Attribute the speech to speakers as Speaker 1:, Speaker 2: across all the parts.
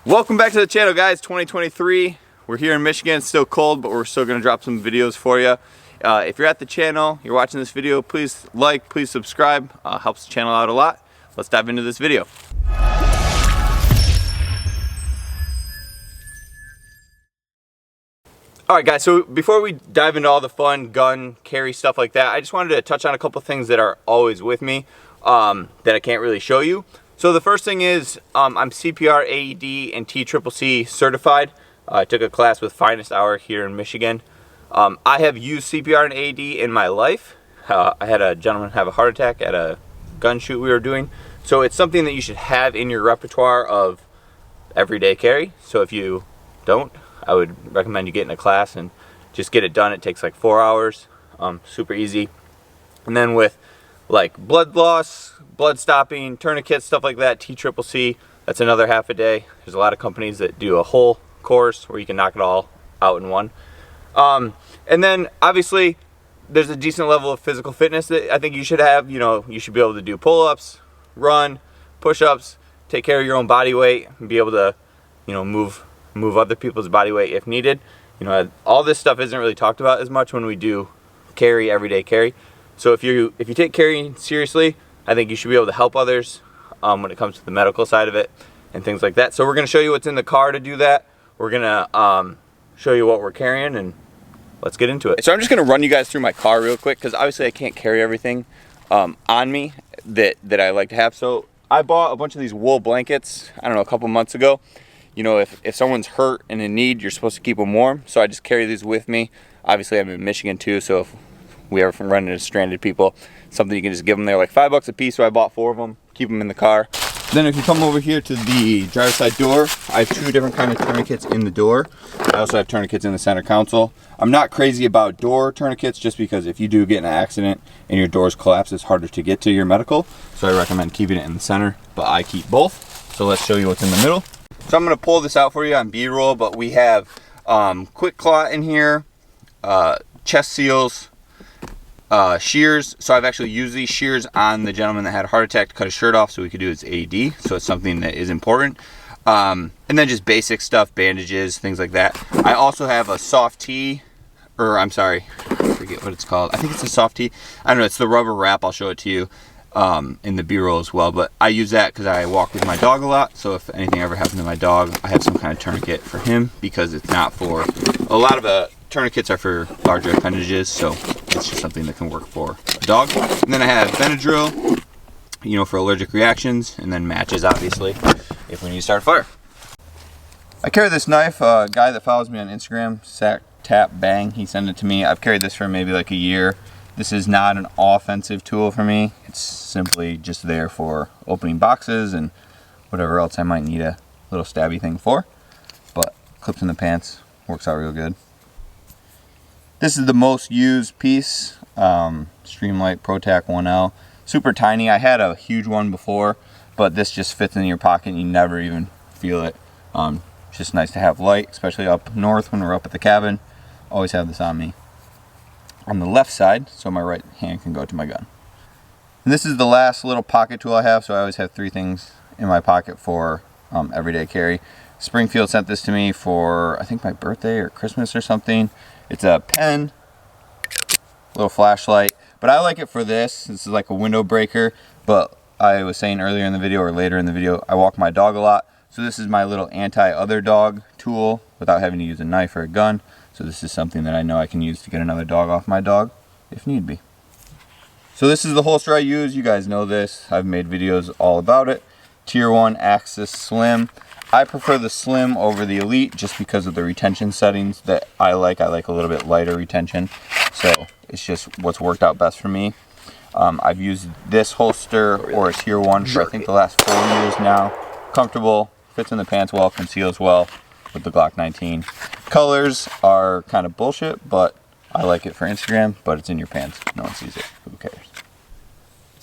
Speaker 1: Welcome back to the channel, guys. 2023. We're here in Michigan. It's still cold, but we're still going to drop some videos for you. If you're at the channel, you're watching this video, please like, please subscribe. Helps the channel out a lot. Let's dive into this video. Alright guys, so before we dive into all the fun gun carry stuff like that, I just wanted to touch on a couple things that are always with me that I can't really show you. So the first thing is I'm CPR, AED, and TCCC certified. I took a class with Finest Hour here in Michigan. I have used CPR and AED in my life. I had a gentleman have a heart attack at a gun shoot we were doing. So it's something that you should have in your repertoire of everyday carry. So if you don't, I would recommend you get in a class and just get it done. It takes like 4 hours, super easy. And then with like blood loss, blood stopping, tourniquets, stuff like that, TCCC, that's another half a day. There's a lot of companies that do a whole course where you can knock it all out in one. And then obviously there's a decent level of physical fitness that I think you should have. You know, you should be able to do pull-ups, run, push-ups, take care of your own body weight, and be able to, you know, move other people's body weight if needed. You know, all this stuff isn't really talked about as much when we do carry, everyday carry. So if you take carrying seriously, I think you should be able to help others when it comes to the medical side of it and things like that. So we're going to show you what's in the car to do that. We're going to show you what we're carrying, and let's get into it. So I'm just going to run you guys through my car real quick because obviously I can't carry everything on me that I like to have. So I bought a bunch of these wool blankets, I don't know, a couple months ago. You know, if someone's hurt and in need, you're supposed to keep them warm. So I just carry these with me. Obviously I'm in Michigan too, so if we ever run into stranded people, something you can just give them there, like $5 a piece. So I bought 4 of them, keep them in the car. Then if you come over here to the driver's side door, I have 2 different kinds of tourniquets in the door. I also have tourniquets in the center console. I'm not crazy about door tourniquets just because if you do get in an accident and your doors collapse, it's harder to get to your medical. So I recommend keeping it in the center, but I keep both. So let's show you what's in the middle. So I'm going to pull this out for you on B-roll, but we have quick claw in here, chest seals, shears. So I've actually used these shears on the gentleman that had a heart attack to cut his shirt off so we could do his AED. So it's something that is important. And then just basic stuff, bandages, things like that. I also have a soft tee, or I'm sorry, I forget what it's called. I think it's a soft tee. I don't know, it's the rubber wrap. I'll show it to you in the B-roll as well. But I use that because I walk with my dog a lot. So if anything ever happened to my dog, I have some kind of tourniquet for him because it's not for, a lot of tourniquets are for larger appendages. So it's just something that can work for a dog. And then I have Benadryl, you know, for allergic reactions, and then matches, obviously, if we need to start a fire. I carry this knife. A guy that follows me on Instagram, Sack Tap Bang, he sent it to me. I've carried this for maybe like a year. This is not an offensive tool for me. It's simply just there for opening boxes and whatever else I might need a little stabby thing for. But clips in the pants, works out real good. This is the most used piece, Streamlight ProTac 1L. Super tiny. I had a huge one before, but this just fits in your pocket and you never even feel it. Just nice to have light, especially up north when we're up at the cabin. Always have this on me. On the left side, so my right hand can go to my gun. And this is the last little pocket tool I have, so I always have 3 things in my pocket for everyday carry. Springfield sent this to me for, I think, my birthday or Christmas or something. It's a pen, little flashlight, but I like it for this. This is like a window breaker, but I was saying earlier in the video or later in the video, I walk my dog a lot. So this is my little anti-other dog tool without having to use a knife or a gun. So this is something that I know I can use to get another dog off my dog if need be. So this is the holster I use. You guys know this. I've made videos all about it. Tier 1 Axis Slim. I prefer the Slim over the Elite just because of the retention settings that I like. I like a little bit lighter retention. So it's just what's worked out best for me. I've used this holster or a Tier 1 for I think the last 4 years now. Comfortable, fits in the pants well, conceals well with the Glock 19. Colors are kind of bullshit, but I like it for Instagram, but it's in your pants. No one sees it. Who cares?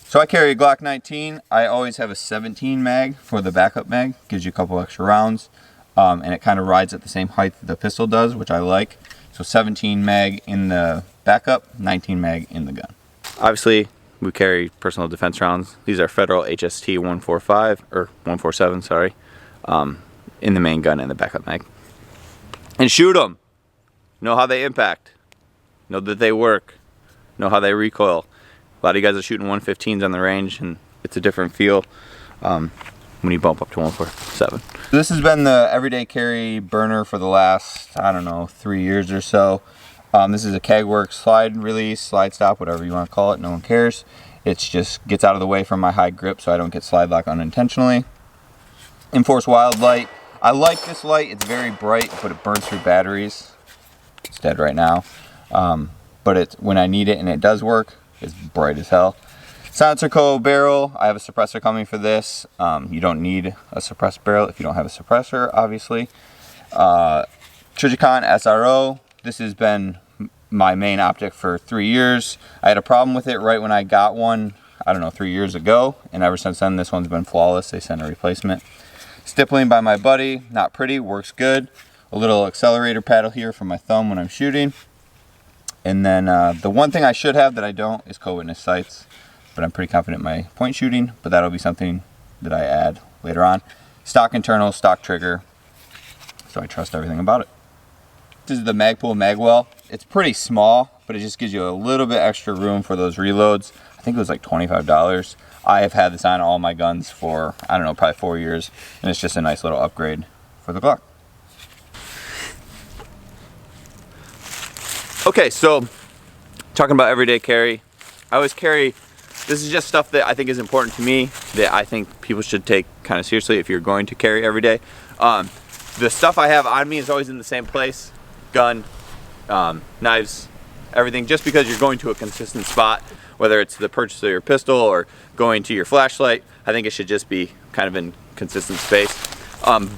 Speaker 1: So I carry a Glock 19. I always have a 17 mag for the backup mag. Gives you a couple extra rounds. And it kind of rides at the same height that the pistol does, which I like. So 17 mag in the backup, 19 mag in the gun. Obviously, we carry personal defense rounds. These are Federal HST 145, or 147, sorry. in the main gun and the backup mag. And shoot them. Know how they impact. Know that they work. Know how they recoil. A lot of you guys are shooting 115s on the range, and it's a different feel when you bump up to 147. This has been the everyday carry burner for the last, I don't know, 3 years or so. This is a Kagwerks slide release, slide stop, whatever you want to call it. No one cares. It just gets out of the way from my high grip so I don't get slide lock unintentionally. Enforce Wild Light. I like this light. It's very bright, but it burns through batteries. It's dead right now. But when I need it and it does work, it's bright as hell. Silencer Co. barrel. I have a suppressor coming for this. You don't need a suppressed barrel if you don't have a suppressor, obviously. Trijicon SRO. This has been my main optic for 3 years. I had a problem with it right when I got one, I don't know, 3 years ago. And ever since then, this one's been flawless. They sent a replacement. Stippling by my buddy. Not pretty, works good. A little accelerator paddle here for my thumb when I'm shooting. And then the one thing I should have that I don't is co-witness sights. But I'm pretty confident in my point shooting. But that'll be something that I add later on. Stock internal, stock trigger. So I trust everything about it. This is the Magpul Magwell. It's pretty small, but it just gives you a little bit extra room for those reloads. I think it was like $25. I have had this on all my guns for, I don't know, probably 4 years. And it's just a nice little upgrade for the Glock. Okay, so talking about everyday carry, I always carry, this is just stuff that I think is important to me, that I think people should take kind of seriously if you're going to carry every day. The stuff I have on me is always in the same place. Gun, knives, everything, just because you're going to a consistent spot, whether it's the purchase of your pistol or going to your flashlight. I think it should just be kind of in consistent space.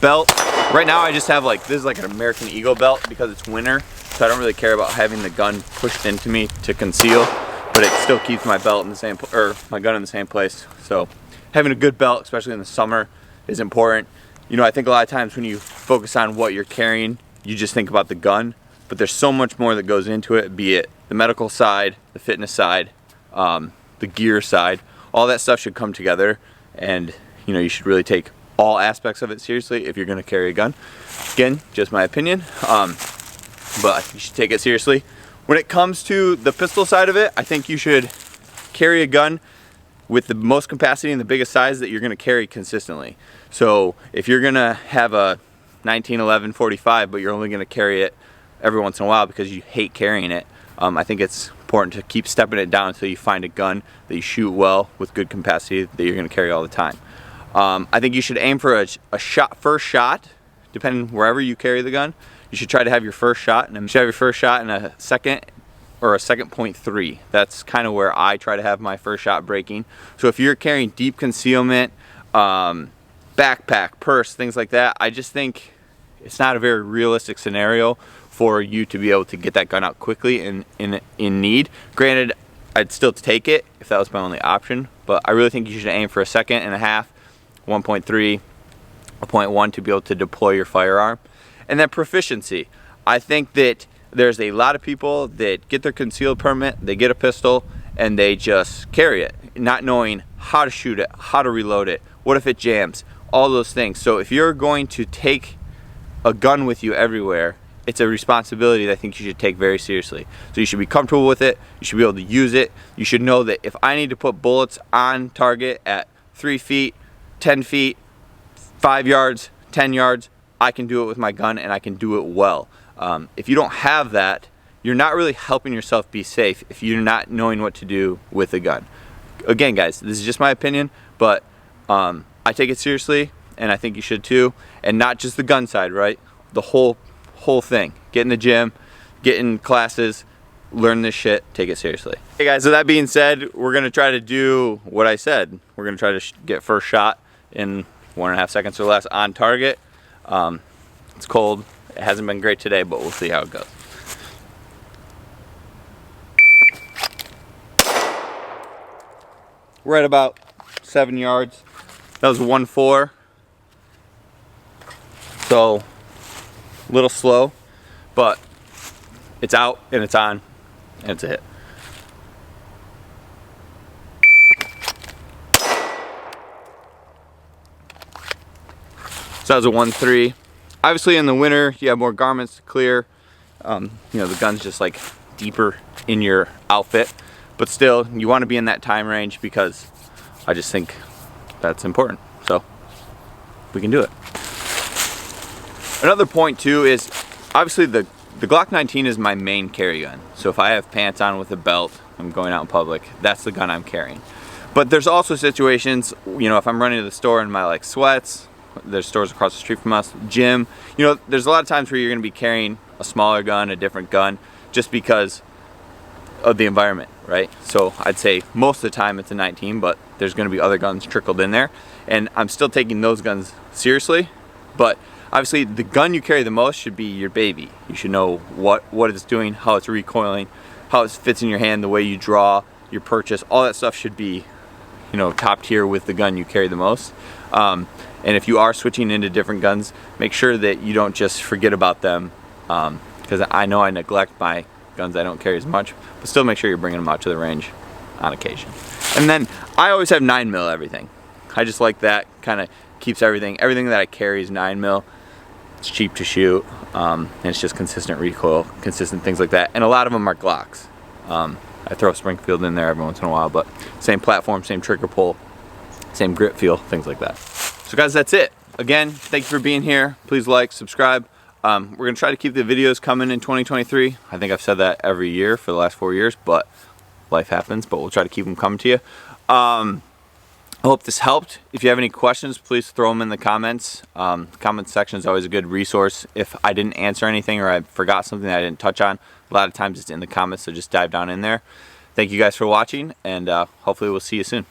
Speaker 1: Belt, right now I just have like, this is like an American Eagle belt because it's winter, so I don't really care about having the gun pushed into me to conceal, but it still keeps my belt in the same, or my gun in the same place. So having a good belt, especially in the summer, is important. You know, I think a lot of times when you focus on what you're carrying, you just think about the gun, but there's so much more that goes into it, be it the medical side, the fitness side, the gear side. All that stuff should come together, and you know, you should really take all aspects of it seriously if you're going to carry a gun. Again, just my opinion, but you should take it seriously. When it comes to the pistol side of it, I think you should carry a gun with the most capacity and the biggest size that you're going to carry consistently. So if you're going to have a 1911 45, but you're only going to carry it every once in a while because you hate carrying it, I think it's important to keep stepping it down until you find a gun that you shoot well with good capacity that you're going to carry all the time. I think you should aim for first shot, depending wherever you carry the gun. You should try to have your first shot, and you should have your first shot in a second or a second .3. That's kind of where I try to have my first shot breaking. So if you're carrying deep concealment, backpack, purse, things like that, I just think it's not a very realistic scenario for you to be able to get that gun out quickly in need. Granted, I'd still take it if that was my only option, but I really think you should aim for a second and a half, 1.3, a 0.1 to be able to deploy your firearm. And then proficiency. I think that there's a lot of people that get their concealed permit, they get a pistol, and they just carry it, not knowing how to shoot it, how to reload it, what if it jams, all those things. So if you're going to take a gun with you everywhere, it's a responsibility that I think you should take very seriously. So you should be comfortable with it, you should be able to use it, you should know that if I need to put bullets on target at 3 feet, 10 feet, 5 yards, 10 yards, I can do it with my gun and I can do it well. If you don't have that, you're not really helping yourself be safe if you're not knowing what to do with a gun. Again, guys, this is just my opinion, but I take it seriously, and I think you should too. And not just the gun side, right? The whole thing. Get in the gym, get in classes, learn this shit, take it seriously. Hey guys, so that being said, we're gonna try to do what I said. We're gonna try to get first shot in 1.5 seconds or less on target. It's cold. It hasn't been great today, but we'll see how it goes. We're at about 7 yards. That was 1.4. So a little slow, but it's out and it's on and it's a hit. So that was a 1.3. Obviously in the winter, you have more garments to clear. You know, the gun's just like deeper in your outfit, but still you want to be in that time range because I just think that's important. So we can do it. Another point too is obviously the Glock 19 is my main carry gun. So if I have pants on with a belt, I'm going out in public, that's the gun I'm carrying. But there's also situations, you know, if I'm running to the store in my like sweats, there's stores across the street from us, gym, you know, there's a lot of times where you're gonna be carrying a smaller gun, a different gun, just because of the environment, right? So I'd say most of the time it's a 19, but there's gonna be other guns trickled in there. And I'm still taking those guns seriously, but obviously the gun you carry the most should be your baby. You should know what it's doing, how it's recoiling, how it fits in your hand, the way you draw, your purchase, all that stuff should be, you know, top tier with the gun you carry the most. And if you are switching into different guns, make sure that you don't just forget about them, because I know I neglect my guns I don't carry as much, but still make sure you're bringing them out to the range on occasion. And then I always have 9mm everything. I just like that, kind of keeps everything that I carry is 9mm. It's cheap to shoot, and it's just consistent recoil, consistent things like that. And a lot of them are Glocks. I throw Springfield in there every once in a while, but same platform, same trigger pull, same grip feel, things like that. So guys, that's it. Again, thank you for being here. Please like, subscribe. We're gonna try to keep the videos coming in 2023. I think I've said that every year for the last 4 years, but life happens, but we'll try to keep them coming to you. I hope this helped. If you have any questions, please throw them in the comments. The comment section is always a good resource. If I didn't answer anything or I forgot something that I didn't touch on, a lot of times it's in the comments, so just dive down in there. Thank you guys for watching, and hopefully we'll see you soon.